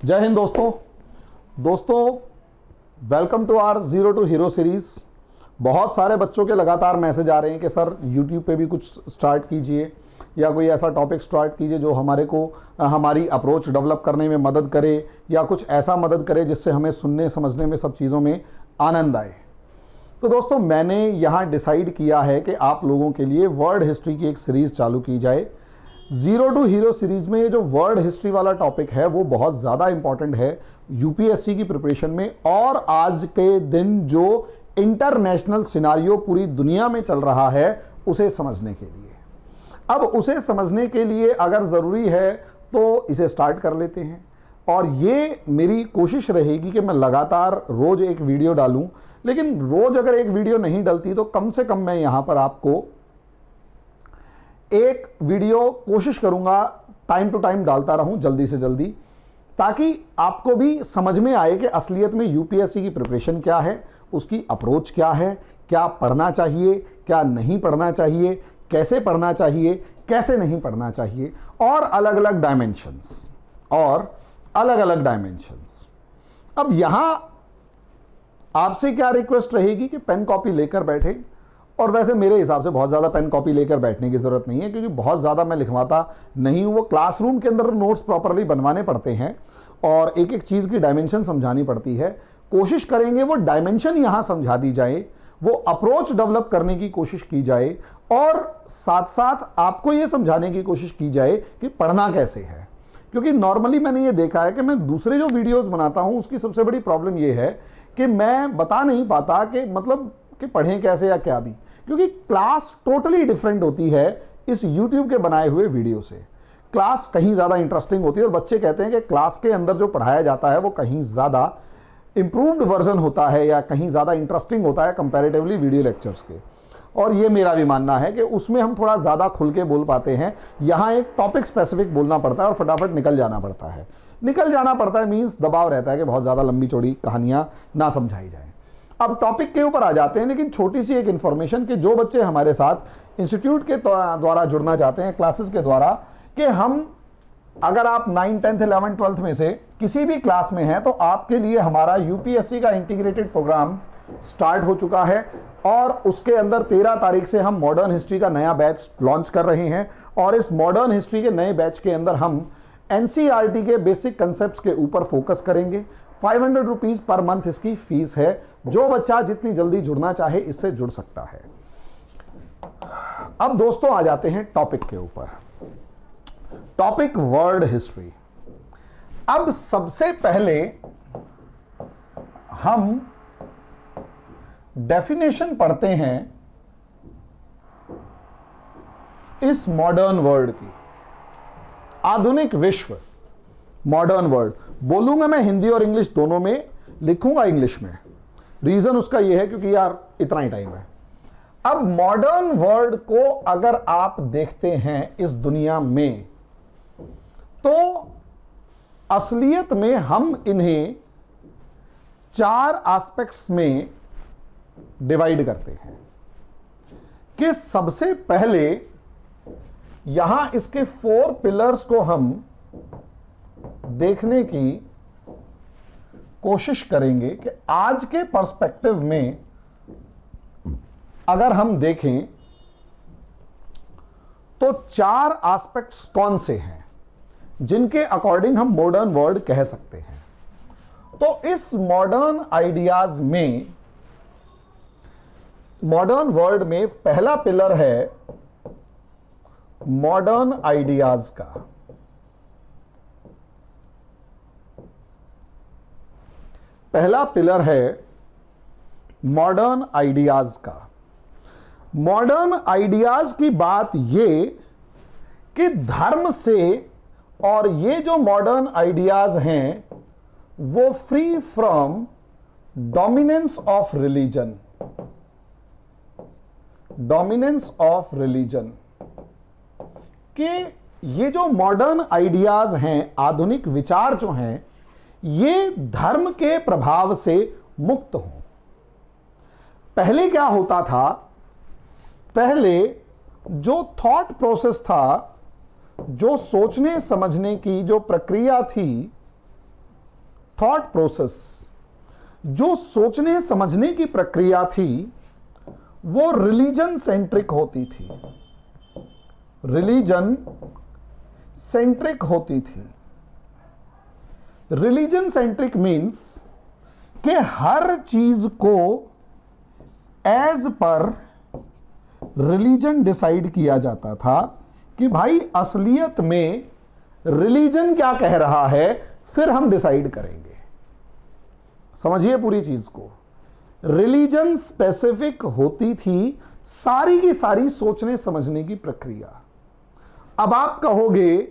जय हिंद दोस्तों welcome to our zero to hero series. बहुत सारे बच्चों के लगातार मैसेज आ रहे हैं कि सर यूट्यूब पे भी कुछ स्टार्ट कीजिए या कोई ऐसा टॉपिक स्टार्ट कीजिए जो हमारी अप्रोच डेवलप करने में मदद करे या कुछ ऐसा मदद करे जिससे हमें सुनने समझने में सब चीज़ों में आनंद आए। तो दोस्तों मैंने यहाँ डिसाइड किया है कि आप लोगों के लिए वर्ल्ड हिस्ट्री की एक सीरीज़ चालू की जाए। जीरो टू हीरो सीरीज में ये जो वर्ल्ड हिस्ट्री वाला टॉपिक है वो बहुत ज़्यादा इंपॉर्टेंट है यूपीएससी की प्रिपरेशन में, और आज के दिन जो इंटरनेशनल सिनारियो पूरी दुनिया में चल रहा है उसे समझने के लिए। अब उसे समझने के लिए अगर ज़रूरी है तो इसे स्टार्ट कर लेते हैं, और ये मेरी कोशिश रहेगी कि मैं लगातार रोज़ एक वीडियो डालूं, लेकिन रोज़ अगर एक वीडियो नहीं डलती तो कम से कम मैं यहाँ पर आपको एक वीडियो कोशिश करूंगा टाइम टू टाइम डालता रहूं, जल्दी से जल्दी, ताकि आपको भी समझ में आए कि असलियत में यूपीएससी की प्रिपरेशन क्या है, उसकी अप्रोच क्या है, क्या पढ़ना चाहिए, क्या नहीं पढ़ना चाहिए, कैसे पढ़ना चाहिए, कैसे नहीं पढ़ना चाहिए, और अलग अलग डायमेंशंस। अब यहां आपसे क्या रिक्वेस्ट रहेगी कि पेन कॉपी लेकर बैठे, और वैसे मेरे हिसाब से बहुत ज़्यादा पेन कॉपी लेकर बैठने की ज़रूरत नहीं है, क्योंकि बहुत ज़्यादा मैं लिखवाता नहीं हूँ। वो क्लासरूम के अंदर नोट्स प्रॉपरली बनवाने पड़ते हैं और एक एक चीज़ की डायमेंशन समझानी पड़ती है। कोशिश करेंगे वो डायमेंशन यहाँ समझा दी जाए, वो अप्रोच डेवलप करने की कोशिश की जाए, और साथ साथ आपको ये समझाने की कोशिश की जाए कि पढ़ना कैसे है। क्योंकि नॉर्मली मैंने ये देखा है कि मैं दूसरे जो वीडियोज़ बनाता हूँ उसकी सबसे बड़ी प्रॉब्लम ये है कि मैं बता नहीं पाता कि मतलब कि पढ़ें कैसे या क्या भी, क्योंकि क्लास टोटली डिफरेंट होती है इस YouTube के बनाए हुए वीडियो से। क्लास कहीं ज़्यादा इंटरेस्टिंग होती है और बच्चे कहते हैं कि क्लास के अंदर जो पढ़ाया जाता है वो कहीं ज़्यादा इम्प्रूव्ड वर्जन होता है या कहीं ज़्यादा इंटरेस्टिंग होता है कंपैरेटिवली वीडियो लेक्चर्स के। और ये मेरा भी मानना है कि उसमें हम थोड़ा ज़्यादा खुल के बोल पाते हैं। यहाँ एक टॉपिक स्पेसिफिक बोलना पड़ता है और फटाफट निकल जाना पड़ता है। मीन्स दबाव रहता है कि बहुत ज़्यादा लंबी चौड़ी कहानियाँ ना समझाई जाए। अब टॉपिक के ऊपर आ जाते हैं, लेकिन छोटी सी एक इन्फॉर्मेशन कि जो बच्चे हमारे साथ इंस्टीट्यूट के द्वारा जुड़ना चाहते हैं क्लासेस के द्वारा, कि हम अगर आप 9, 10, 11, 12 में से किसी भी क्लास में हैं तो आपके लिए हमारा यूपीएससी का इंटीग्रेटेड प्रोग्राम स्टार्ट हो चुका है, और उसके अंदर 13 तारीख से हम मॉडर्न हिस्ट्री का नया बैच लॉन्च कर रहे हैं। और इस मॉडर्न हिस्ट्री के नए बैच के अंदर हम एनसीईआरटी के बेसिक कंसेप्ट के ऊपर फोकस करेंगे। 500 रुपीज़ पर मंथ इसकी फीस है। जो बच्चा जितनी जल्दी जुड़ना चाहे इससे जुड़ सकता है। अब दोस्तों आ जाते हैं टॉपिक के ऊपर। Topic world history. अब सबसे पहले हम डेफिनेशन पढ़ते हैं इस मॉडर्न वर्ल्ड की। आधुनिक विश्व, मॉडर्न वर्ल्ड बोलूंगा मैं हिंदी और इंग्लिश दोनों में, लिखूंगा इंग्लिश में। रीजन उसका यह है क्योंकि यार इतना ही टाइम है। अब मॉडर्न वर्ल्ड को अगर आप देखते हैं इस दुनिया में, तो असलियत में हम इन्हें 4 एस्पेक्ट्स में डिवाइड करते हैं। कि सबसे पहले यहां इसके 4 पिलर्स को हम देखने की कोशिश करेंगे कि आज के पर्सपेक्टिव में अगर हम देखें तो 4 एस्पेक्ट्स कौन से हैं जिनके अकॉर्डिंग हम मॉडर्न वर्ल्ड कह सकते हैं। तो इस मॉडर्न आइडियाज में, मॉडर्न वर्ल्ड में पहला पिलर है मॉडर्न आइडियाज का। पहला पिलर है मॉडर्न आइडियाज का। मॉडर्न आइडियाज की बात ये कि धर्म से, और ये जो मॉडर्न आइडियाज हैं वो free from dominance of religion, कि ये जो मॉडर्न आइडियाज हैं, आधुनिक विचार जो हैं, ये धर्म के प्रभाव से मुक्त हो। पहले क्या होता था, पहले जो थॉट प्रोसेस था, जो सोचने समझने की जो प्रक्रिया थी, थॉट प्रोसेस, जो सोचने समझने की प्रक्रिया थी, वो रिलीजन सेंट्रिक होती थी। रिलीजन सेंट्रिक होती थी। रिलीजन सेंट्रिक मीन्स कि हर चीज को एज पर रिलीजन डिसाइड किया जाता था कि भाई असलियत में रिलीजन क्या कह रहा है, फिर हम डिसाइड करेंगे। समझिए पूरी चीज को। रिलीजन स्पेसिफिक होती थी सारी की सारी सोचने समझने की प्रक्रिया। अब आप कहोगे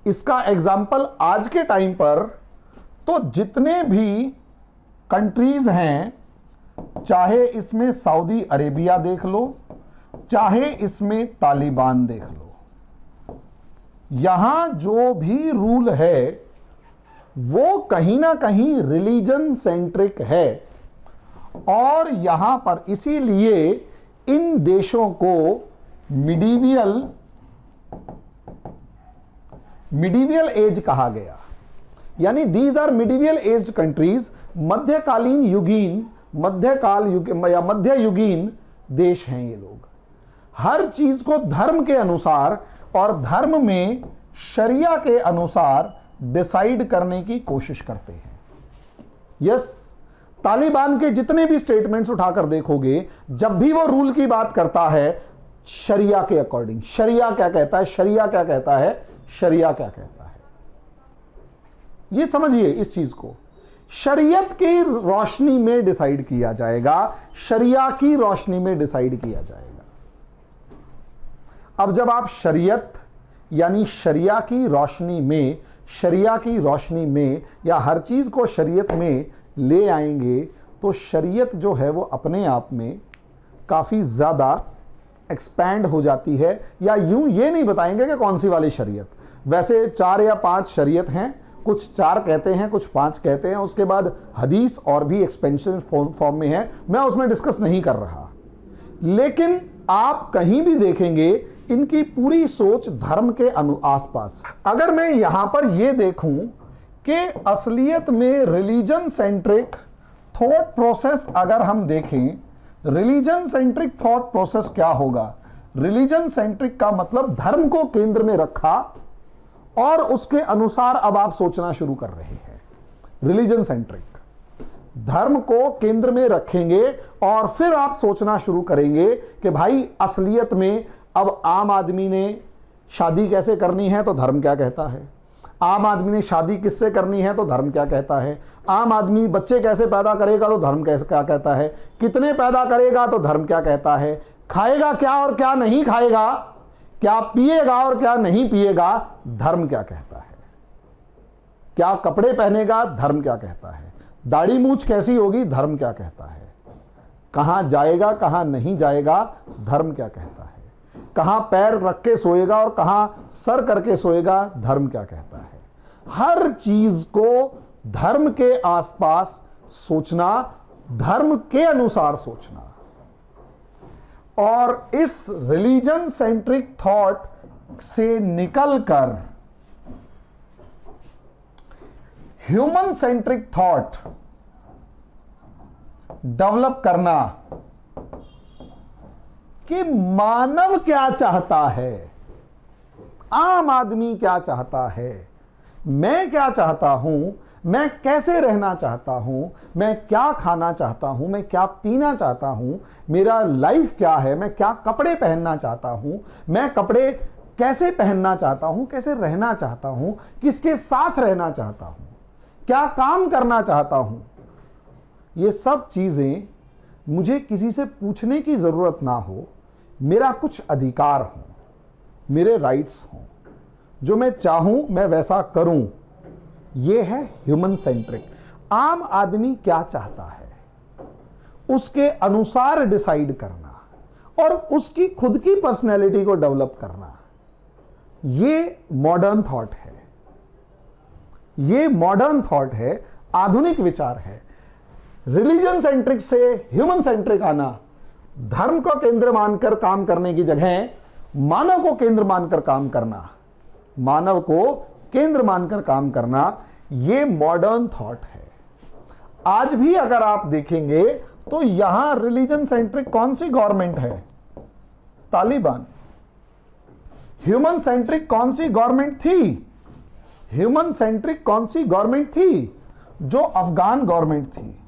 इसका एग्जाम्पल आज के टाइम पर, तो जितने भी कंट्रीज हैं, चाहे इसमें सऊदी अरेबिया देख लो, चाहे इसमें तालिबान देख लो, यहां जो भी रूल है वो कहीं ना कहीं रिलीजन सेंट्रिक है। और यहां पर इसीलिए इन देशों को मिडीवियल एज कहा गया। यानी these are medieval aged countries, मध्यकालीन युगीन, मध्यकाल युग या मध्य युगीन देश हैं ये लोग। हर चीज को धर्म के अनुसार और धर्म में शरिया के अनुसार डिसाइड करने की कोशिश करते हैं। यस, तालिबान के जितने भी स्टेटमेंट्स उठाकर देखोगे, जब भी वो रूल की बात करता है शरिया के अकॉर्डिंग, शरिया क्या कहता है, शरिया क्या कहता है, शरिया क्या कहता है, ये समझिए इस चीज को। शरीयत की रोशनी में डिसाइड किया जाएगा, शरिया की रोशनी में डिसाइड किया जाएगा। अब जब आप शरीयत यानी शरिया की रोशनी में, शरिया की रोशनी में या हर चीज को शरीयत में ले आएंगे, तो शरीयत जो है वो अपने आप में काफी ज्यादा एक्सपैंड हो जाती है। या यूं ये नहीं बताएंगे कि कौन सी वाली शरीयत, वैसे 4 या 5 शरीयत हैं, कुछ 4 कहते हैं, कुछ 5 कहते हैं। उसके बाद हदीस और भी एक्सपेंशन फॉर्म में है, मैं उसमें डिस्कस नहीं कर रहा। लेकिन आप कहीं भी देखेंगे इनकी पूरी सोच धर्म के आसपास। अगर मैं यहां पर यह देखूं कि असलियत में रिलीजन सेंट्रिक थॉट प्रोसेस अगर हम देखें, रिलीजन सेंट्रिक थॉट प्रोसेस क्या होगा? रिलीजन सेंट्रिक का मतलब धर्म को केंद्र में रखा और उसके अनुसार अब आप सोचना शुरू कर रहे हैं। रिलीजन सेंट्रिक, धर्म को केंद्र में रखेंगे और फिर आप सोचना शुरू करेंगे कि भाई असलियत में अब आम आदमी ने शादी कैसे करनी है तो धर्म क्या कहता है, आम आदमी ने शादी किससे करनी है तो धर्म क्या कहता है, आम आदमी बच्चे कैसे पैदा करेगा तो धर्म कैसे क्या कहता है, कितने पैदा करेगा तो धर्म क्या कहता है, खाएगा क्या और क्या नहीं खाएगा, क्या पिएगा और क्या नहीं पिएगा, धर्म क्या कहता है, क्या कपड़े पहनेगा, धर्म क्या कहता है, दाढ़ी मूछ कैसी होगी, धर्म क्या कहता है, कहां जाएगा कहां नहीं जाएगा, धर्म क्या कहता है, कहां पैर रख के सोएगा और कहां सर करके सोएगा, धर्म क्या कहता है। हर चीज को धर्म के आसपास सोचना, धर्म के अनुसार सोचना। और इस रिलीजन सेंट्रिक थॉट से निकलकर ह्यूमन सेंट्रिक थॉट डेवलप करना कि मानव क्या चाहता है, आम आदमी क्या चाहता है, मैं क्या चाहता हूं, मैं कैसे रहना चाहता हूं, मैं क्या खाना चाहता हूं, मैं क्या पीना चाहता हूं, मेरा लाइफ क्या है, मैं क्या कपड़े पहनना चाहता हूं, मैं कपड़े कैसे पहनना चाहता हूं, कैसे रहना चाहता हूं, किसके साथ रहना चाहता हूं, क्या काम करना चाहता हूं। ये सब चीजें मुझे किसी से पूछने की जरूरत ना हो, मेरा कुछ अधिकार हो, मेरे राइट्स हों, जो मैं चाहूं मैं वैसा करूं। यह है ह्यूमन सेंट्रिक। आम आदमी क्या चाहता है उसके अनुसार डिसाइड करना और उसकी खुद की पर्सनैलिटी को डेवलप करना, यह मॉडर्न थॉट है, यह मॉडर्न थॉट है, आधुनिक विचार है। रिलीजन सेंट्रिक से ह्यूमन सेंट्रिक आना, धर्म को केंद्र मानकर काम करने की जगह मानव को केंद्र मानकर काम करना, मानव को केंद्र मानकर काम करना, ये मॉडर्न थॉट है। आज भी अगर आप देखेंगे तो यहां रिलीजन सेंट्रिक कौन सी गवर्नमेंट है? तालिबान। ह्यूमन सेंट्रिक कौन सी गवर्नमेंट थी? ह्यूमन सेंट्रिक कौन सी गवर्नमेंट थी? जो अफगान गवर्नमेंट थी।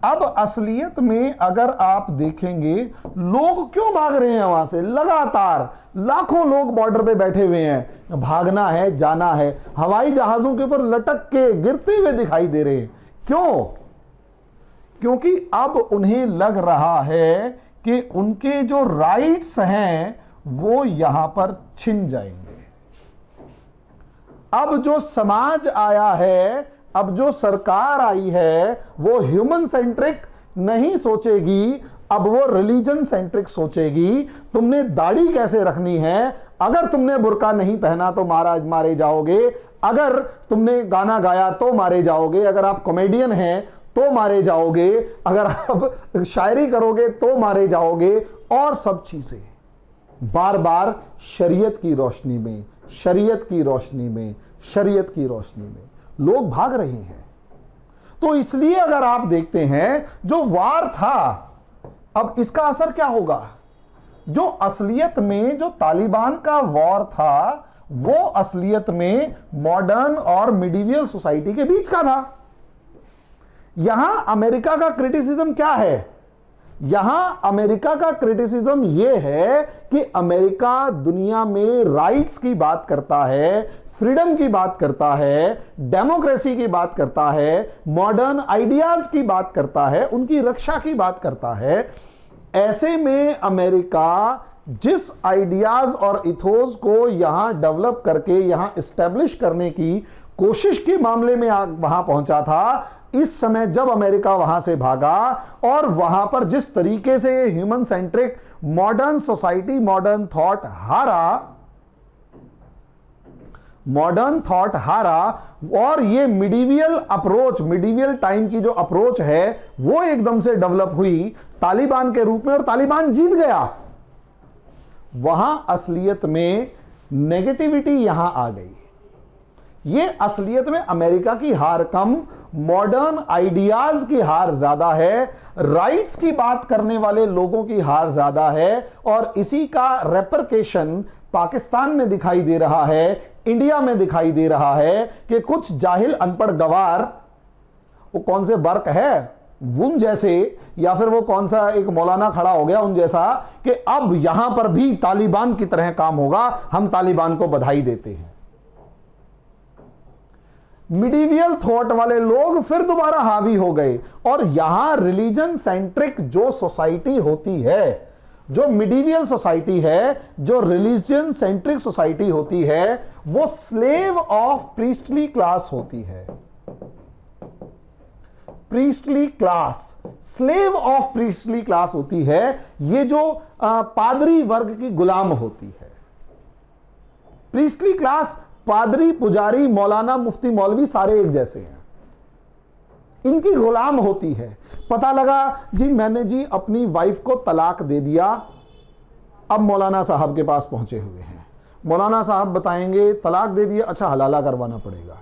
अब असलियत में अगर आप देखेंगे लोग क्यों भाग रहे हैं वहां से? लगातार लाखों लोग बॉर्डर पे बैठे हुए हैं, भागना है, जाना है, हवाई जहाजों के ऊपर लटक के गिरते हुए दिखाई दे रहे हैं। क्यों? क्योंकि अब उन्हें लग रहा है कि उनके जो राइट्स हैं वो यहां पर छिन जाएंगे। अब जो समाज आया है, अब जो सरकार आई है, वो ह्यूमन सेंट्रिक नहीं सोचेगी, अब वो रिलीजन सेंट्रिक सोचेगी। तुमने दाढ़ी कैसे रखनी है? अगर तुमने बुर्का नहीं पहना तो मारे जाओगे, अगर तुमने गाना गाया तो मारे जाओगे, अगर आप कॉमेडियन हैं तो मारे जाओगे, अगर आप शायरी करोगे तो मारे जाओगे, और सब चीजें बार बार शरीयत की रोशनी में, शरीयत की रोशनी में, शरीयत की रोशनी में लोग भाग रहे हैं। तो इसलिए अगर आप देखते हैं जो वार था, अब इसका असर क्या होगा? जो असलियत में जो तालिबान का वॉर था वो असलियत में मॉडर्न और मिडिवियल सोसाइटी के बीच का था। यहां अमेरिका का क्रिटिसिज्म क्या है? यहां अमेरिका का क्रिटिसिज्म यह है कि अमेरिका दुनिया में राइट्स की बात करता है, फ्रीडम की बात करता है, डेमोक्रेसी की बात करता है, मॉडर्न आइडियाज की बात करता है, उनकी रक्षा की बात करता है। ऐसे में अमेरिका जिस आइडियाज और इथोस को यहां डेवलप करके यहां एस्टेब्लिश करने की कोशिश के मामले में वहां पहुंचा था, इस समय जब अमेरिका वहां से भागा और वहां पर जिस तरीके से human centric modern society, modern thought हारा और ये मिडिवियल अप्रोच, मिडिवियल टाइम की जो अप्रोच है वो एकदम से डेवलप हुई तालिबान के रूप में, और तालिबान जीत गया। वहां असलियत में नेगेटिविटी यहां आ गई। ये असलियत में अमेरिका की हार कम, मॉडर्न आइडियाज की हार ज्यादा है, राइट्स की बात करने वाले लोगों की हार ज्यादा है, और इसी का रेपरकेशन पाकिस्तान में दिखाई दे रहा है, इंडिया में दिखाई दे रहा है कि कुछ जाहिल अनपढ़ गवार, वो कौन से बर्क है उन जैसे, या फिर वो कौन सा एक मौलाना खड़ा हो गया उन जैसा, कि अब यहां पर भी तालिबान की तरह काम होगा, हम तालिबान को बधाई देते हैं। मिडिवियल थॉट वाले लोग फिर दोबारा हावी हो गए, और यहां रिलीजन सेंट्रिक जो सोसाइटी होती है, जो मिडिवियल सोसाइटी है, जो रिलीजन सेंट्रिक सोसाइटी होती है, वो स्लेव ऑफ प्रीस्टली क्लास होती है। Priestly class, slave of priestly class होती है, ये जो पादरी वर्ग की गुलाम होती है। प्रीस्टली क्लास, पादरी, पुजारी, मौलाना, मुफ्ती, मौलवी सारे एक जैसे हैं, इनकी गुलाम होती है। पता लगा जी मैंने जी अपनी वाइफ को तलाक दे दिया, अब मौलाना साहब के पास पहुंचे हुए हैं, मौलाना साहब बताएंगे तलाक दे दिया, अच्छा हलाला करवाना पड़ेगा।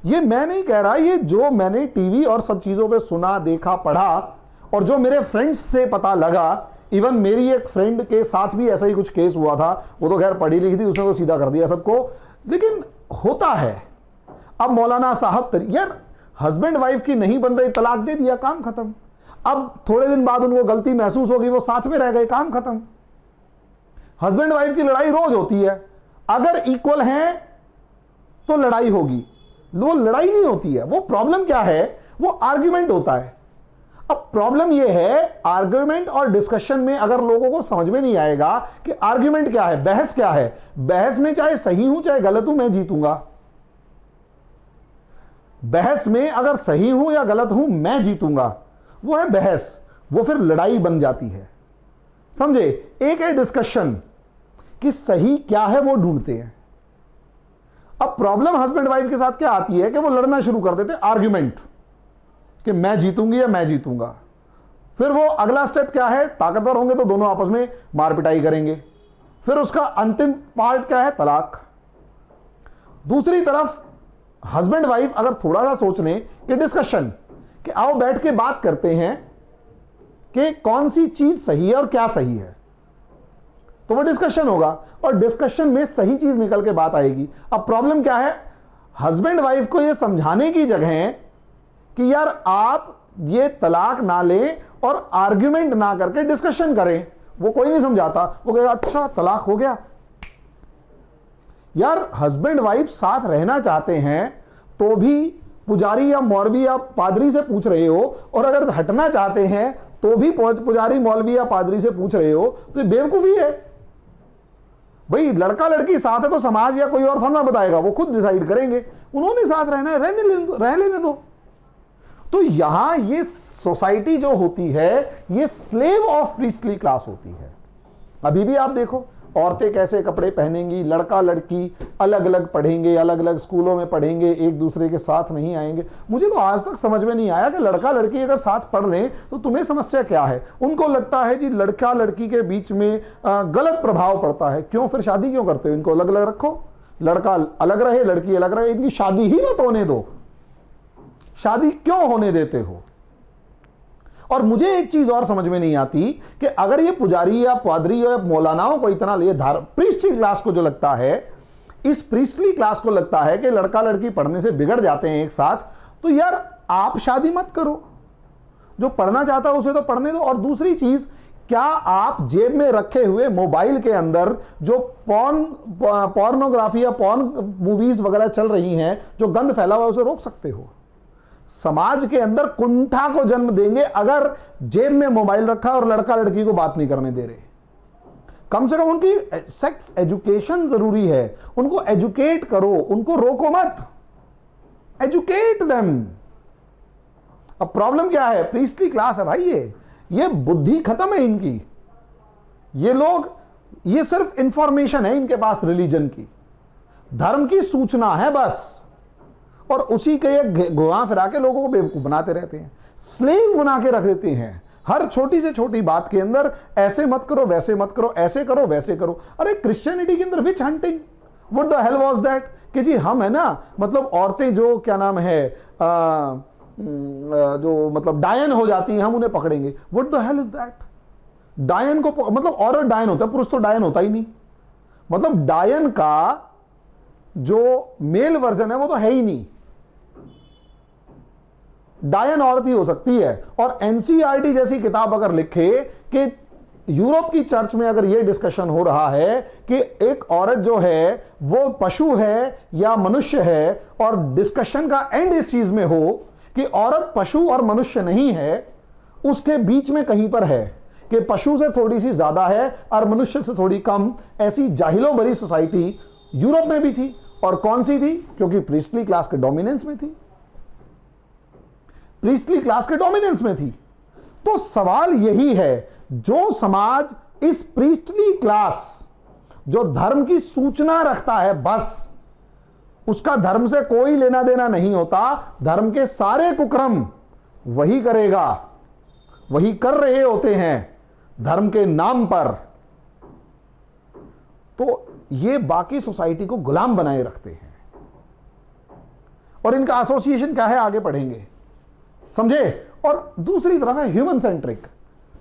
ये मैं नहीं कह रहा, ये जो मैंने टीवी और सब चीजों पे सुना, देखा, पढ़ा, और जो मेरे फ्रेंड्स से पता लगा, इवन मेरी एक फ्रेंड के साथ भी ऐसा ही कुछ केस हुआ था, वो तो खैर पढ़ी लिखी थी, उसने तो सीधा कर दिया सबको, लेकिन होता है। अब मौलाना साहब यार हस्बैंड वाइफ की नहीं बन रही, तलाक दे दिया, काम खत्म। अब थोड़े दिन बाद उनको गलती महसूस होगी, वो साथ में रह गए, काम खत्म। हस्बैंड वाइफ की लड़ाई रोज होती है, अगर इक्वल हैं तो लड़ाई होगी, वो लड़ाई नहीं होती है। वो प्रॉब्लम क्या है? वो आर्ग्यूमेंट होता है। अब प्रॉब्लम ये है, आर्ग्यूमेंट और डिस्कशन में अगर लोगों को समझ में नहीं आएगा कि आर्ग्यूमेंट क्या है, बहस क्या है, बहस में चाहे सही हूं चाहे गलत हूं मैं जीतूंगा, बहस में अगर सही हूं या गलत हूं मैं जीतूंगा, वो है बहस, वो फिर लड़ाई बन जाती है। समझे? एक है डिस्कशन कि सही क्या है वो ढूंढते हैं। अब प्रॉब्लम हस्बैंड वाइफ के साथ क्या आती है कि वो लड़ना शुरू कर देते, आर्ग्यूमेंट, कि मैं जीतूंगी या मैं जीतूंगा। फिर वो अगला स्टेप क्या है? ताकतवर होंगे तो दोनों आपस में मार पिटाई करेंगे। फिर उसका अंतिम पार्ट क्या है? तलाक। दूसरी तरफ हस्बैंड वाइफ अगर थोड़ा सा सोच लें कि डिस्कशन, कि आओ बैठ के बात करते हैं कि कौन सी चीज सही है और क्या सही है, तो वो डिस्कशन होगा और डिस्कशन में सही चीज निकल के बात आएगी। अब प्रॉब्लम क्या है, हस्बैंड वाइफ को ये समझाने की जगह कि यार आप ये तलाक ना लें और आर्ग्यूमेंट ना करके डिस्कशन करें, वो कोई नहीं समझाता। वो कहेगा अच्छा तलाक हो गया। यार हस्बैंड वाइफ साथ रहना चाहते हैं तो भी पुजारी या मौलवी या पादरी से पूछ रहे हो, और अगर हटना चाहते हैं तो भी पुजारी मौलवी या पादरी से पूछ रहे हो, तो ये बेवकूफी है। भाई लड़का लड़की साथ है तो समाज या कोई और थोड़ा बताएगा, वो खुद डिसाइड करेंगे। उन्होंने साथ रहना है, रह लेने दो। तो यहां ये सोसाइटी जो होती है ये स्लेव ऑफ प्रीस्टली क्लास होती है। अभी भी आप देखो औरतें कैसे कपड़े पहनेंगी, लड़का लड़की अलग अलग पढ़ेंगे, अलग अलग स्कूलों में पढ़ेंगे, एक दूसरे के साथ नहीं आएंगे। मुझे तो आज तक समझ में नहीं आया कि लड़का लड़की अगर साथ पढ़ लें तो तुम्हें समस्या क्या है। उनको लगता है जी लड़का लड़की के बीच में गलत प्रभाव पड़ता है। क्यों फिर शादी क्यों करते हो? इनको अलग अलग रखो, लड़का अलग रहे लड़की अलग रहे, इनकी शादी ही मत होने दो। शादी क्यों होने देते हो? और मुझे एक चीज और समझ में नहीं आती कि अगर ये पुजारी या पादरी या मौलानाओं को इतना लिए प्रीस्टली क्लास को जो लगता है, इस प्रीस्टली क्लास को लगता है कि लड़का लड़की पढ़ने से बिगड़ जाते हैं एक साथ, तो यार आप शादी मत करो। जो पढ़ना चाहता है उसे तो पढ़ने दो। और दूसरी चीज, क्या आप जेब में रखे हुए मोबाइल के अंदर जो पॉर्नोग्राफी या पॉर्न मूवीज वगैरह चल रही हैं, जो गंद फैला हुआ है, उसे रोक सकते हो? समाज के अंदर कुंठा को जन्म देंगे अगर जेब में मोबाइल रखा और लड़का लड़की को बात नहीं करने दे रहे। कम से कम उनकी सेक्स एजुकेशन जरूरी है, उनको एजुकेट करो, उनको रोको मत, एजुकेट देम। अब प्रॉब्लम क्या है? प्रीस्टली क्लास है भाई, ये बुद्धि खत्म है इनकी। ये लोग, ये सिर्फ इंफॉर्मेशन है इनके पास रिलीजन की, धर्म की सूचना है बस, और उसी के ये घुमा फिरा के लोगों को बेवकूफ बनाते रहते हैं, स्लेव बना के रख देते हैं। हर छोटी से छोटी बात के अंदर ऐसे मत करो, वैसे मत करो, ऐसे करो, वैसे करो। अरे क्रिश्चियनिटी के अंदर विच hunting, what the hello was that? कि जी हम है ना, मतलब औरतें जो क्या नाम है जो मतलब डायन हो जाती हैं, हम उन्हें पकड़ेंगे। What the hell is that? डायन को मतलब औरत डायन होता है, पुरुष तो डायन होता ही नहीं। मतलब डायन का जो मेल वर्जन है वो तो है ही नहीं, डायन औरत ही हो सकती है। और एनसीईआरटी जैसी किताब अगर लिखे कि यूरोप की चर्च में अगर यह डिस्कशन हो रहा है कि एक औरत जो है वो पशु है या मनुष्य है, और डिस्कशन का एंड इस चीज में हो कि औरत पशु और मनुष्य नहीं है, उसके बीच में कहीं पर है कि पशु से थोड़ी सी ज्यादा है और मनुष्य से थोड़ी कम, ऐसी जाहिलों भरी सोसाइटी यूरोप में भी थी। और कौन सी थी? क्योंकि प्रीस्टली क्लास के डोमिनेंस में थी, प्रीस्टली क्लास के डोमिनेंस में थी। तो सवाल यही है, जो समाज इस प्रीस्टली क्लास जो धर्म की सूचना रखता है, बस उसका धर्म से कोई लेना देना नहीं होता, धर्म के सारे कुकर्म वही करेगा, वही कर रहे होते हैं धर्म के नाम पर, तो ये बाकी सोसाइटी को गुलाम बनाए रखते हैं। और इनका एसोसिएशन क्या है, आगे पढ़ेंगे, समझे। और दूसरी तरफ है ह्यूमन सेंट्रिक,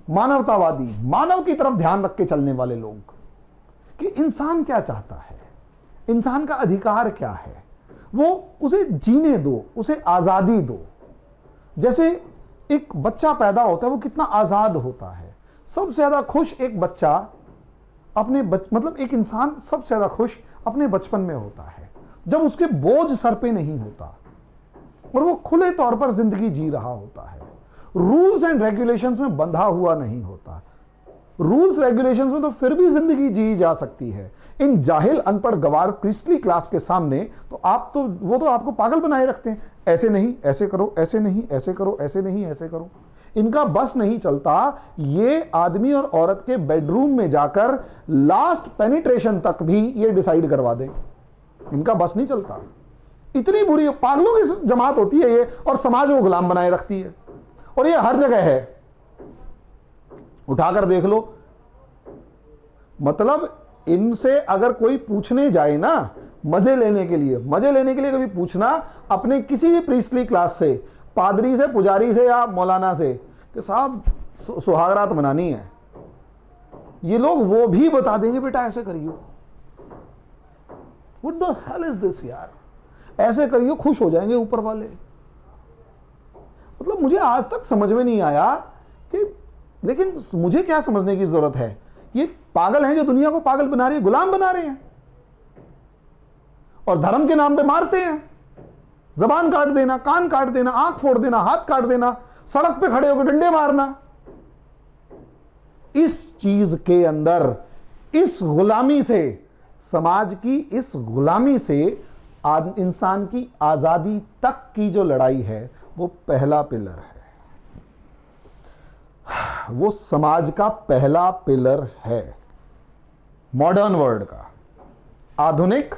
मानवतावादी, मानव की तरफ ध्यान रख के चलने वाले लोग, कि इंसान क्या चाहता है, इंसान का अधिकार क्या है, वो उसे जीने दो, उसे आजादी दो। जैसे एक बच्चा पैदा होता है, वो कितना आजाद होता है। सबसे ज्यादा खुश एक बच्चा अपने मतलब एक इंसान सबसे ज्यादा खुश अपने बचपन में होता है, जब उसके बोझ सर पे नहीं होता और वो खुले तौर पर जिंदगी जी रहा होता है, रूल्स एंड रेगुलेशंस में बंधा हुआ नहीं होता। रूल्स रेगुलेशंस में तो फिर भी जिंदगी जी जा सकती है। इन जाहिल अनपढ़ गवार प्रीस्टली क्लास के सामने तो आप तो वो तो आपको पागल बनाए रखते हैं, ऐसे नहीं ऐसे करो, ऐसे नहीं ऐसे करो, ऐसे नहीं ऐसे करो। इनका बस नहीं चलता ये आदमी और औरत के बेडरूम में जाकर लास्ट पेनिट्रेशन तक भी ये डिसाइड करवा दे, इनका बस नहीं चलता। इतनी बुरी पागलों की जमात होती है ये, और समाज को गुलाम बनाए रखती है। और ये हर जगह है, उठाकर देख लो। मतलब इनसे अगर कोई पूछने जाए ना, मजे लेने के लिए, मजे लेने के लिए कभी पूछना अपने किसी भी प्रीस्टली क्लास से, पादरी से, पुजारी से या मौलाना से कि साहब सुहागरात मनानी है, ये लोग वो भी बता देंगे बेटा ऐसे करियो। What the hell is this यार, ऐसे करियो खुश हो जाएंगे ऊपर वाले। मतलब मुझे आज तक समझ में नहीं आया कि, लेकिन मुझे क्या समझने की जरूरत है, ये पागल हैं जो दुनिया को पागल बना रहे हैं, गुलाम बना रहे हैं और धर्म के नाम पे मारते हैं। जबान काट देना, कान काट देना, आंख फोड़ देना, हाथ काट देना, सड़क पे खड़े होकर डंडे मारना। इस चीज के अंदर, इस गुलामी से, समाज की इस गुलामी से इंसान की आजादी तक की जो लड़ाई है वो पहला पिलर है, वो समाज का पहला पिलर है, मॉडर्न वर्ल्ड का, आधुनिक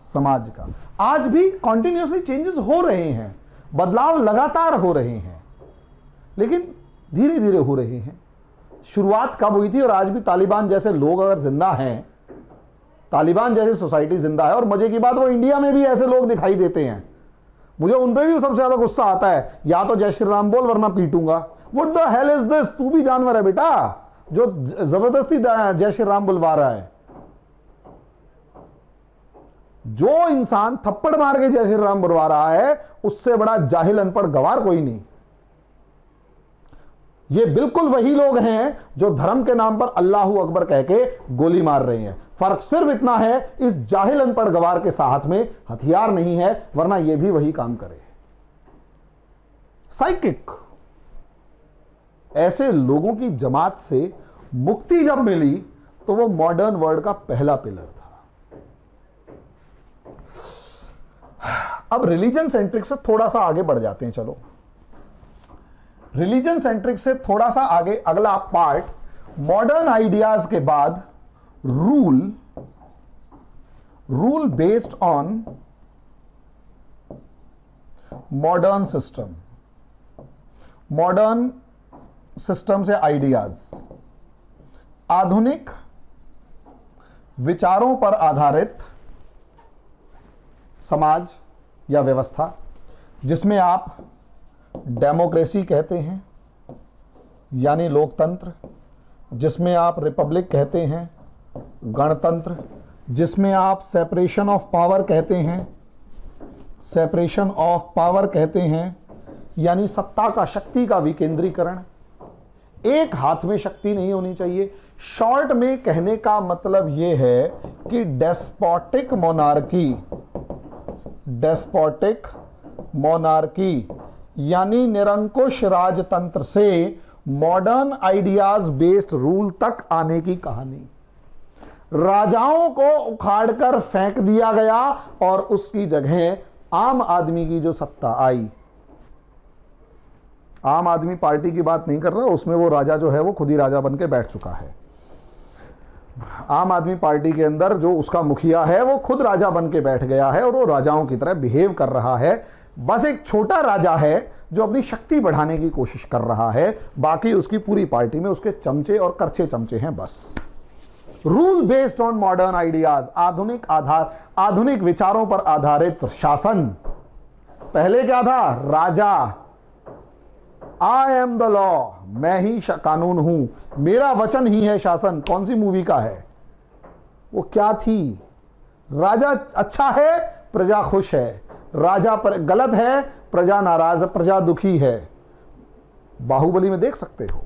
समाज का। आज भी कॉन्टिन्यूसली चेंजेस हो रहे हैं, बदलाव लगातार हो रहे हैं, लेकिन धीरे धीरे हो रहे हैं। शुरुआत कब हुई थी, और आज भी तालिबान जैसे लोग अगर जिंदा हैं, तालिबान जैसी सोसाइटी जिंदा है, और मजे की बात वो इंडिया में भी ऐसे लोग दिखाई देते हैं, मुझे उन पे भी सबसे ज्यादा गुस्सा आता है, या तो जय श्री राम बोल वरना पीटूंगा। What the hell is this, तू भी जानवर है बेटा जो जबरदस्ती जय श्री राम बुलवा रहा है। जो इंसान थप्पड़ मार के जय श्री राम बुलवा रहा है उससे बड़ा जाहिल अनपढ़ गवार कोई नहीं। ये बिल्कुल वही लोग हैं जो धर्म के नाम पर अल्लाहू अकबर कह के गोली मार रहे हैं। फर्क सिर्फ इतना है, इस जाहिल अनपढ़ गवार के हाथ में हथियार नहीं है, वरना ये भी वही काम करे। साइकिक, ऐसे लोगों की जमात से मुक्ति जब मिली तो वो मॉडर्न वर्ल्ड का पहला पिलर था। अब रिलीजन सेंट्रिक से थोड़ा सा आगे बढ़ जाते हैं। चलो, रिलीजन सेंट्रिक से थोड़ा सा आगे, अगला पार्ट, मॉडर्न आइडियाज के बाद rule based on modern system. Modern system से आइडियाज, आधुनिक विचारों पर आधारित समाज या व्यवस्था, जिसमें आप डेमोक्रेसी कहते हैं यानी लोकतंत्र, जिसमें आप रिपब्लिक कहते हैं गणतंत्र, जिसमें आप सेपरेशन ऑफ पावर कहते हैं, सेपरेशन ऑफ पावर कहते हैं यानी सत्ता का, शक्ति का विकेंद्रीकरण। एक हाथ में शक्ति नहीं होनी चाहिए। शॉर्ट में कहने का मतलब यह है कि डेस्पोटिक मोनार्की यानी निरंकुश राजतंत्र से मॉडर्न आइडियाज बेस्ड रूल तक आने की कहानी। राजाओं को उखाड़कर फेंक दिया गया और उसकी जगह आम आदमी की जो सत्ता आई। आम आदमी पार्टी की बात नहीं कर रहा, उसमें वो राजा जो है वो खुद ही राजा बन के बैठ चुका है। आम आदमी पार्टी के अंदर जो उसका मुखिया है वो खुद राजा बन के बैठ गया है और वो राजाओं की तरह बिहेव कर रहा है। बस एक छोटा राजा है जो अपनी शक्ति बढ़ाने की कोशिश कर रहा है, बाकी उसकी पूरी पार्टी में उसके चमचे और करछे चमचे हैं बस। Rule based on modern ideas, आधुनिक विचारों पर आधारित शासन। पहले क्या था? राजा, आई एम द लॉ, मैं ही कानून हूं, मेरा वचन ही है शासन। कौन सी मूवी का है वो? क्या थी? राजा अच्छा है, प्रजा खुश है, राजा पर गलत है, प्रजा नाराज, प्रजा दुखी है। बाहुबली में देख सकते हो।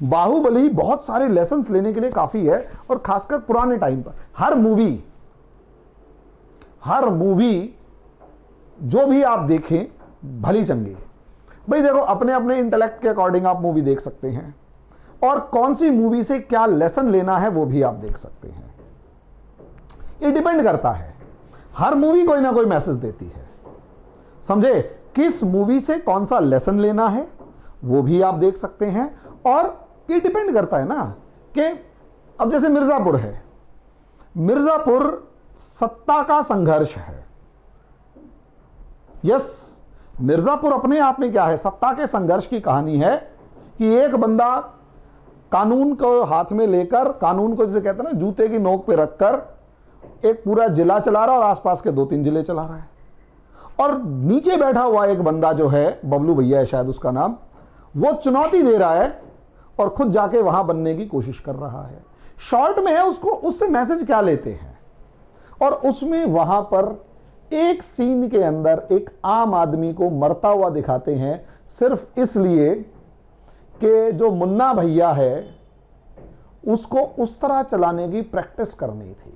बाहुबली बहुत सारे लेसन्स लेने के लिए काफी है, और खासकर पुराने टाइम पर हर मूवी जो भी आप देखें भली चंगी। भाई देखो, अपने अपने इंटेलेक्ट के अकॉर्डिंग आप मूवी देख सकते हैं, और कौन सी मूवी से क्या लेसन लेना है वो भी आप देख सकते हैं। ये डिपेंड करता है, हर मूवी कोई ना कोई मैसेज देती है, समझे? किस मूवी से कौन सा लेसन लेना है वो भी आप देख सकते हैं। और ये डिपेंड करता है ना कि अब जैसे मिर्जापुर है, मिर्जापुर सत्ता का संघर्ष है। यस, मिर्जापुर अपने आप में क्या है? सत्ता के संघर्ष की कहानी है कि एक बंदा कानून को हाथ में लेकर, कानून को जैसे कहते हैं ना जूते की नोक पे रखकर, एक पूरा जिला चला रहा है और आसपास के 2-3 जिले चला रहा है। और नीचे बैठा हुआ एक बंदा जो है, बबलू भैया है शायद उसका नाम, वो चुनौती दे रहा है और खुद जाके वहां बनने की कोशिश कर रहा है। शॉर्ट में है, उसको उससे मैसेज क्या लेते हैं। और उसमें वहां पर एक सीन के अंदर एक आम आदमी को मरता हुआ दिखाते हैं, सिर्फ इसलिए कि जो मुन्ना भैया है उसको उस तरह चलाने की प्रैक्टिस करनी थी।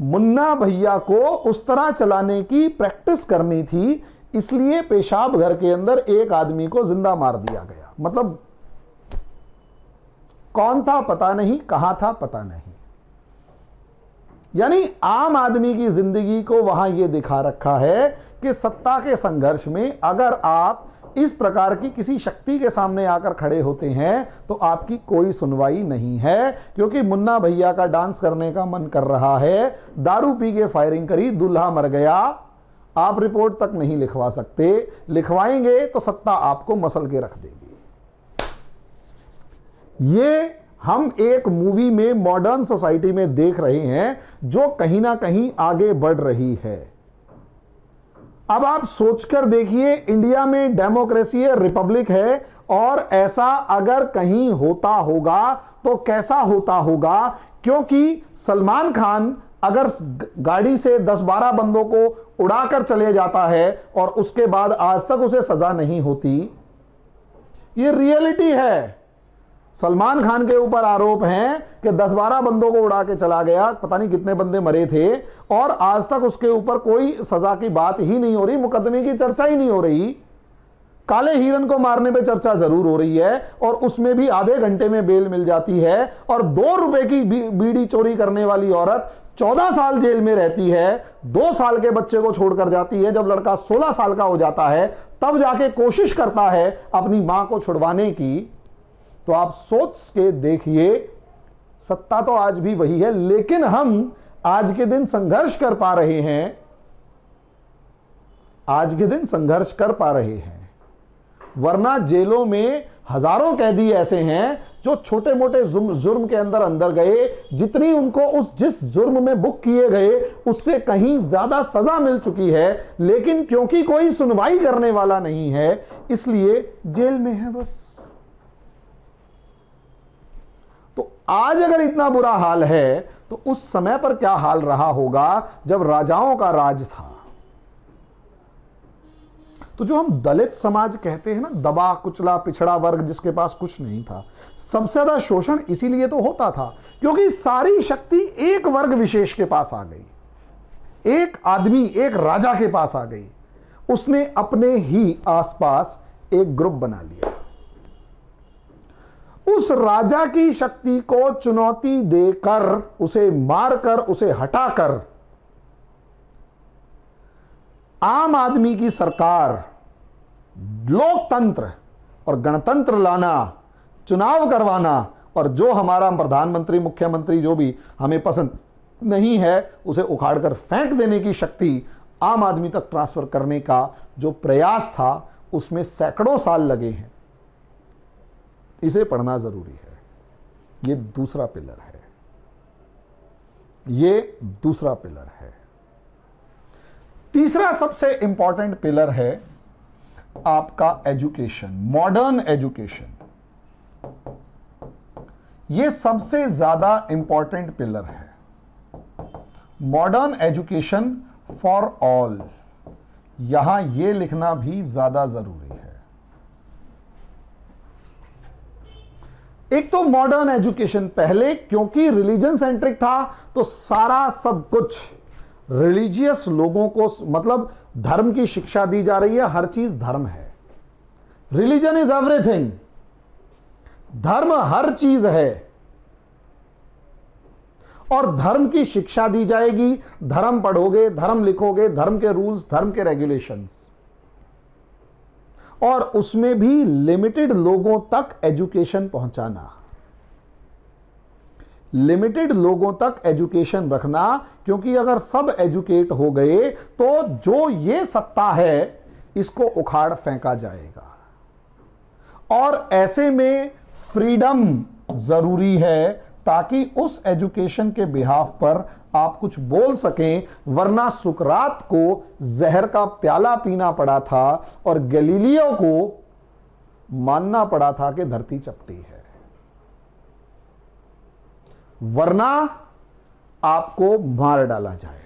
मुन्ना भैया को उस तरह चलाने की प्रैक्टिस करनी थी, इसलिए पेशाब घर के अंदर एक आदमी को जिंदा मार दिया गया। मतलब कौन था पता नहीं, कहां था पता नहीं। यानी आम आदमी की जिंदगी को वहां यह दिखा रखा है कि सत्ता के संघर्ष में अगर आप इस प्रकार की किसी शक्ति के सामने आकर खड़े होते हैं तो आपकी कोई सुनवाई नहीं है। क्योंकि मुन्ना भैया का डांस करने का मन कर रहा है, दारू पी के फायरिंग करी, दूल्हा मर गया, आप रिपोर्ट तक नहीं लिखवा सकते, लिखवाएंगे तो सत्ता आपको मसल के रख देगी। ये हम एक मूवी में मॉडर्न सोसाइटी में देख रहे हैं जो कहीं ना कहीं आगे बढ़ रही है। अब आप सोचकर देखिए, इंडिया में डेमोक्रेसी है, रिपब्लिक है, और ऐसा अगर कहीं होता होगा तो कैसा होता होगा। क्योंकि सलमान खान अगर गाड़ी से 10-12 बंदों को उड़ाकर चले जाता है और उसके बाद आज तक उसे सजा नहीं होती, ये रियलिटी है। सलमान खान के ऊपर आरोप हैं कि 10-12 बंदों को उड़ा के चला गया, पता नहीं कितने बंदे मरे थे, और आज तक उसके ऊपर कोई सजा की बात ही नहीं हो रही, मुकदमे की चर्चा ही नहीं हो रही। काले हिरन को मारने पे चर्चा जरूर हो रही है और उसमें भी आधे घंटे में बेल मिल जाती है। और 2 रुपए की बीड़ी चोरी करने वाली औरत 14 साल जेल में रहती है, 2 साल के बच्चे को छोड़कर जाती है। जब लड़का 16 साल का हो जाता है तब जाके कोशिश करता है अपनी मां को छुड़वाने की। तो आप सोच के देखिए, सत्ता तो आज भी वही है, लेकिन हम आज के दिन संघर्ष कर पा रहे हैं, आज के दिन संघर्ष कर पा रहे हैं। वरना जेलों में हजारों कैदी ऐसे हैं जो छोटे मोटे जुर्म के अंदर गए, जितनी उनको जिस जुर्म में बुक किए गए उससे कहीं ज्यादा सजा मिल चुकी है, लेकिन क्योंकि कोई सुनवाई करने वाला नहीं है इसलिए जेल में है बस। तो आज अगर इतना बुरा हाल है तो उस समय पर क्या हाल रहा होगा जब राजाओं का राज था। तो जो हम दलित समाज कहते हैं ना, दबा कुचला पिछड़ा वर्ग जिसके पास कुछ नहीं था, सबसे ज्यादा शोषण इसीलिए तो होता था क्योंकि सारी शक्ति एक वर्ग विशेष के पास आ गई, एक आदमी, एक राजा के पास आ गई। उसने अपने ही आसपास एक ग्रुप बना लिया। उस राजा की शक्ति को चुनौती देकर, उसे मारकर, उसे हटाकर आम आदमी की सरकार, लोकतंत्र और गणतंत्र लाना, चुनाव करवाना, और जो हमारा प्रधानमंत्री, मुख्यमंत्री जो भी हमें पसंद नहीं है उसे उखाड़कर फेंक देने की शक्ति आम आदमी तक ट्रांसफर करने का जो प्रयास था, उसमें सैकड़ों साल लगे हैं। इसे पढ़ना जरूरी है। ये दूसरा पिलर है, ये दूसरा पिलर है। तीसरा सबसे इंपॉर्टेंट पिलर है आपका एजुकेशन, मॉडर्न एजुकेशन। ये सबसे ज्यादा इंपॉर्टेंट पिलर है, मॉडर्न एजुकेशन फॉर ऑल। यहां यह लिखना भी ज्यादा जरूरी है। एक तो मॉडर्न एजुकेशन, पहले क्योंकि रिलीजन सेंट्रिक था तो सारा सब कुछ रिलीजियस लोगों को, मतलब धर्म की शिक्षा दी जा रही है, हर चीज धर्म है। रिलीजन इज एवरीथिंग, धर्म हर चीज है और धर्म की शिक्षा दी जाएगी। धर्म पढ़ोगे, धर्म लिखोगे, धर्म के रूल्स, धर्म के रेगुलेशंस, और उसमें भी लिमिटेड लोगों तक एजुकेशन पहुंचाना, लिमिटेड लोगों तक एजुकेशन रखना। क्योंकि अगर सब एजुकेट हो गए तो जो ये सत्ता है इसको उखाड़ फेंका जाएगा। और ऐसे में फ्रीडम जरूरी है ताकि उस एजुकेशन के बिहाफ पर आप कुछ बोल सकें, वरना सुकरात को जहर का प्याला पीना पड़ा था और गैलीलियो को मानना पड़ा था कि धरती चपटी है, वरना आपको मार डाला जाएगा।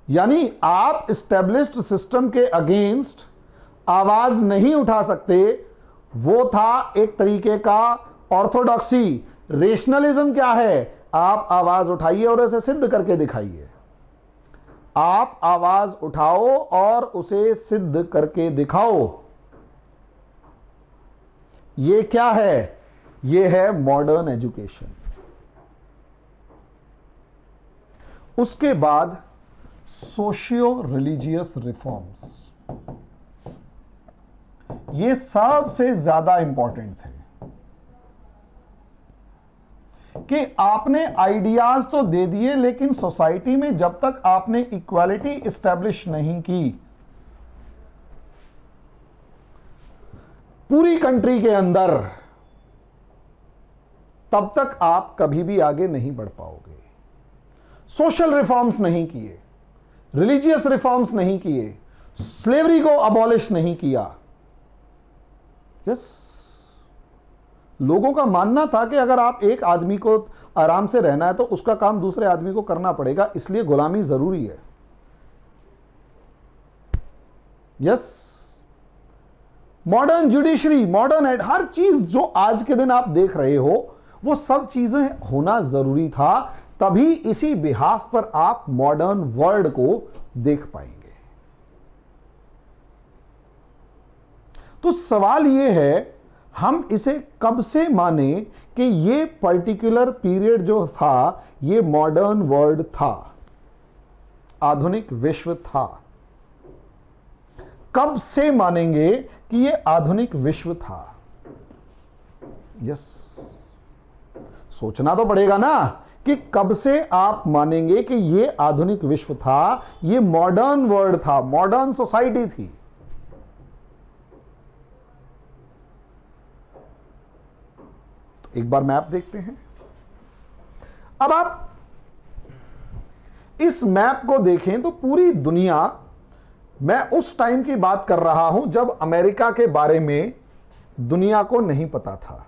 यानी आप एस्टेब्लिश्ड सिस्टम के अगेंस्ट आवाज नहीं उठा सकते। वो था एक तरीके का ऑर्थोडॉक्सी। रेशनलिज्म क्या है? आप आवाज उठाइए और इसे सिद्ध करके दिखाइए। आप आवाज उठाओ और उसे सिद्ध करके दिखाओ। ये क्या है? ये है मॉडर्न एजुकेशन। उसके बाद सोशियो रिलीजियस रिफॉर्म्स, ये सबसे ज्यादा इंपॉर्टेंट थे कि आपने आइडियाज तो दे दिए, लेकिन सोसाइटी में जब तक आपने इक्वालिटी एस्टैब्लिश नहीं की, पूरी कंट्री के अंदर, तब तक आप कभी भी आगे नहीं बढ़ पाओगे। सोशल रिफॉर्म्स नहीं किए, रिलीजियस रिफॉर्म्स नहीं किए, स्लेवरी को अबॉलिश नहीं किया। यस, लोगों का मानना था कि अगर आप एक आदमी को आराम से रहना है तो उसका काम दूसरे आदमी को करना पड़ेगा, इसलिए गुलामी जरूरी है। यस, मॉडर्न जुडिशरी, मॉडर्न हर चीज जो आज के दिन आप देख रहे हो, वो सब चीजें होना जरूरी था। तभी इसी बिहाफ पर आप मॉडर्न वर्ल्ड को देख पाएंगे। तो सवाल यह है, हम इसे कब से माने कि ये पर्टिकुलर पीरियड जो था ये मॉडर्न वर्ल्ड था, आधुनिक विश्व था? कब से मानेंगे कि ये आधुनिक विश्व था? यस, सोचना तो पड़ेगा ना कि कब से आप मानेंगे कि ये आधुनिक विश्व था, ये मॉडर्न वर्ल्ड था, मॉडर्न सोसाइटी थी। तो एक बार मैप देखते हैं। अब आप इस मैप को देखें तो पूरी दुनिया, मैं उस टाइम की बात कर रहा हूं जब अमेरिका के बारे में दुनिया को नहीं पता था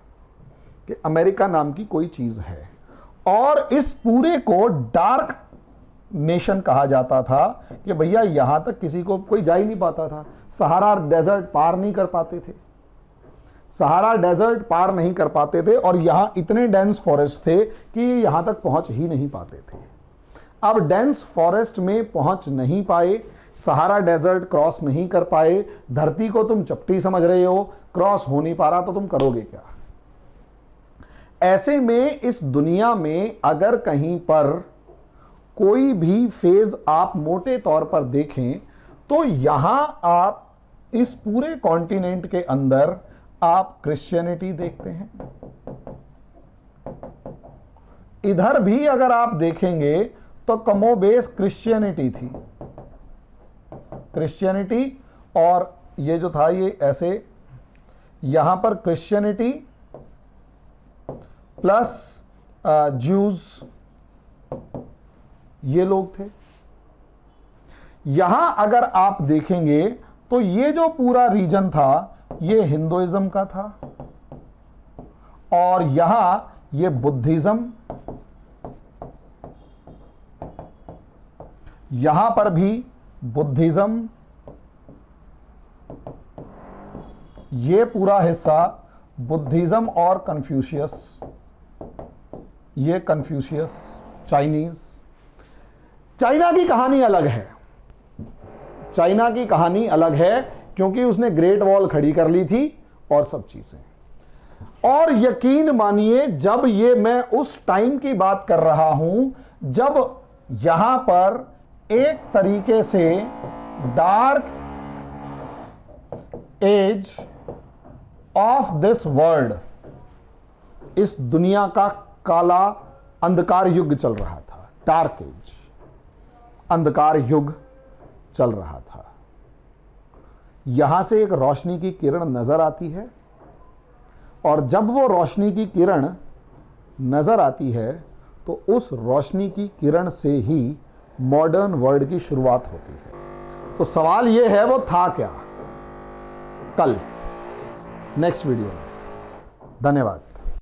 कि अमेरिका नाम की कोई चीज है, और इस पूरे को डार्क नेशन कहा जाता था कि भैया यहां तक किसी को कोई जा ही नहीं पाता था। सहारा डेजर्ट पार नहीं कर पाते थे, सहारा डेजर्ट पार नहीं कर पाते थे, और यहां इतने डेंस फॉरेस्ट थे कि यहां तक पहुंच ही नहीं पाते थे। अब डेंस फॉरेस्ट में पहुंच नहीं पाए, सहारा डेजर्ट क्रॉस नहीं कर पाए, धरती को तुम चपटी समझ रहे हो, क्रॉस हो नहीं पा रहा, तो तुम करोगे क्या? ऐसे में इस दुनिया में अगर कहीं पर कोई भी फेज आप मोटे तौर पर देखें तो यहां आप इस पूरे कॉन्टिनेंट के अंदर आप क्रिश्चियनिटी देखते हैं। इधर भी अगर आप देखेंगे तो कमोबेश क्रिश्चियनिटी थी, क्रिश्चियनिटी, और ये जो था ये ऐसे, यहां पर क्रिश्चियनिटी प्लस ज्यूज, ये लोग थे। यहां अगर आप देखेंगे तो ये जो पूरा रीजन था ये हिंदुइज्म का था, और यहां ये बुद्धिज्म, यहां पर भी बुद्धिज्म, ये पूरा हिस्सा बुद्धिज्म और कन्फ्यूशियस, ये कन्फ्यूशियस, चाइनीज। चाइना की कहानी अलग है, चाइना की कहानी अलग है क्योंकि उसने ग्रेट वॉल खड़ी कर ली थी और सब चीजें। और यकीन मानिए जब ये मैं उस टाइम की बात कर रहा हूं जब यहां पर एक तरीके से dark age of this world, इस दुनिया का काला अंधकार युग चल रहा था, डार्क एज, अंधकार युग चल रहा था। यहां से एक रोशनी की किरण नजर आती है, और जब वो रोशनी की किरण नज़र आती है तो उस रोशनी की किरण से ही मॉडर्न वर्ल्ड की शुरुआत होती है। तो सवाल ये है वो था क्या, कल नेक्स्ट वीडियो में। धन्यवाद।